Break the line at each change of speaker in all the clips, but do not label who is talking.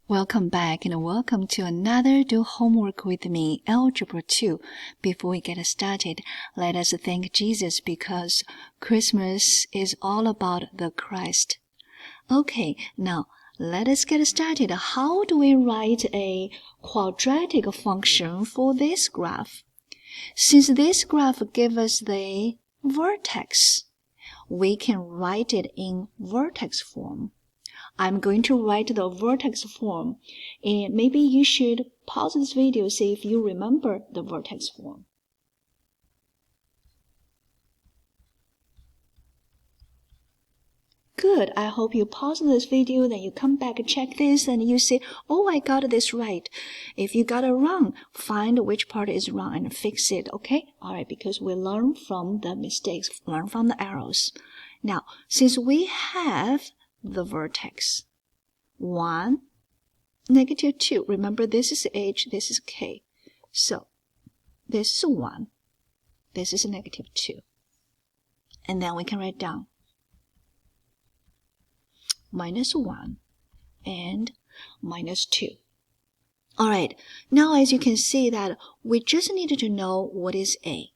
Welcome back and welcome to another Do Homework With Me, Algebra 2. Before we get started, let us thank Jesus because Christmas is all about the Christ. Okay, now let us get started. How do we write a quadratic function for this graph? Since this graph gives us the vertex, we can write it in vertex form. I'm going to write the vertex form, and maybe you should pause this video, see if you remember the vertex form. Good, I hope you pause this video, then you come back and check this, and you say, oh, I got this right. If you got it wrong, find which part is wrong and fix it, okay? All right, because we learn from the mistakes, learn from the errors. Now, since we have the vertex 1, -2. Remember, this is h, this is k. So this is 1, this is -2. And then we can write down -1 and -2. All right, now as you can see that we just needed to know what is a.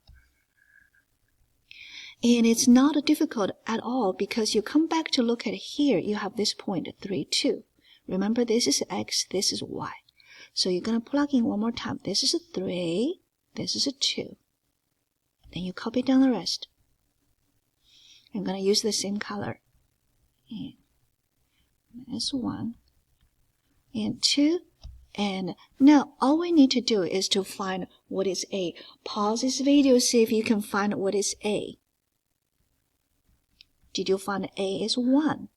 And it's not difficult at all because you come back to look at here, you have this point 3, 2. Remember, this is x, this is y. So you're going to plug in one more time. This is a 3, this is a 2. Then you copy down the rest. I'm going to use the same color. And -1 and 2. And now all we need to do is to find what is a. Pause this video, see if you can find what is a. Did you find a is 1?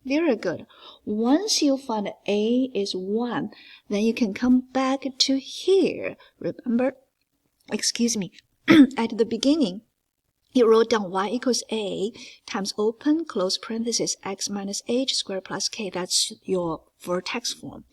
Very good. Once you find a is 1, then you can come back to here. Remember, at the beginning, you wrote down y equals a times open, close parenthesis, x minus h squared plus k. That's your vertex form.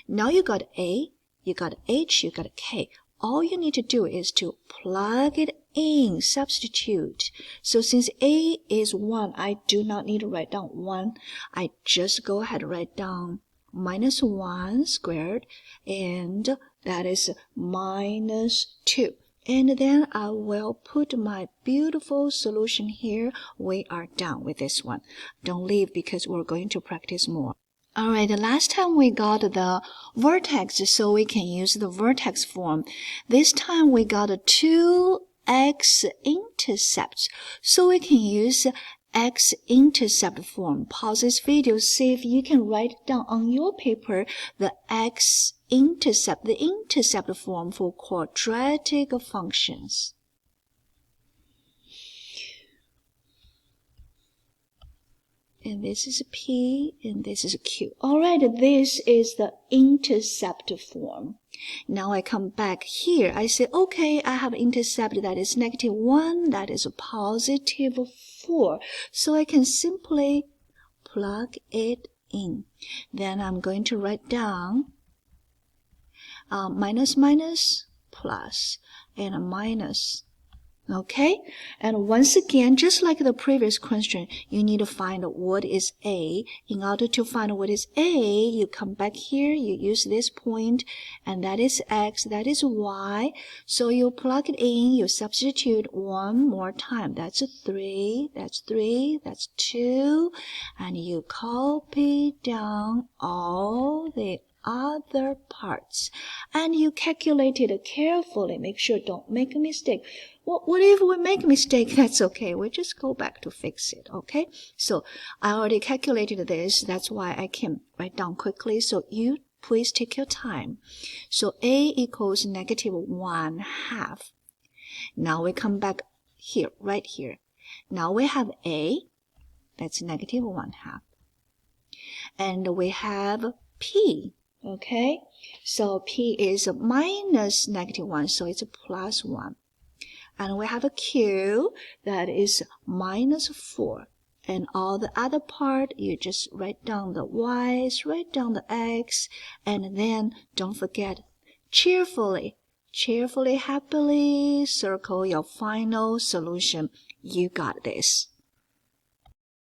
Now you got a, you got h, you got k. All you need to do is to plug it in, substitute. So since a is 1, I do not need to write down 1. I just go ahead and write down -1 squared, and that is -2. And then I will put my beautiful solution here. We are done with this one. Don't leave because we're going to practice more. All right, the last time we got the vertex, so we can use the vertex form. This time we got 2 x-intercepts, so we can use x-intercept form. Pause this video, see if you can write down on your paper the x-intercept, the intercept form for quadratic functions. And this is a P, and this is a Q. All right, this is the intercept form. Now I come back here. I say, okay, I have intercept that is -1, that is a +4. So I can simply plug it in. Then I'm going to write down minus, minus, plus, and a minus. Okay, and once again, just like the previous question, you need to find what is a. In order to find what is a, you come back here, you use this point, and that is x, that is y. So you plug it in, you substitute one more time. That's a 3, that's 3, that's 2, and you copy down all the other parts, and you calculate it carefully. Make sure don't make a mistake. What if we make a mistake? That's okay. We just go back to fix it, okay? So I already calculated this. That's why I can write down quickly. So you please take your time. So a equals -1/2. Now we come back here, right here. Now we have a, that's -1/2. And we have p. Okay, so p is minus -1, so it's a +1. And we have a q that is -4. And all the other part, you just write down the y's, write down the x, and then don't forget, cheerfully, happily circle your final solution. You got this.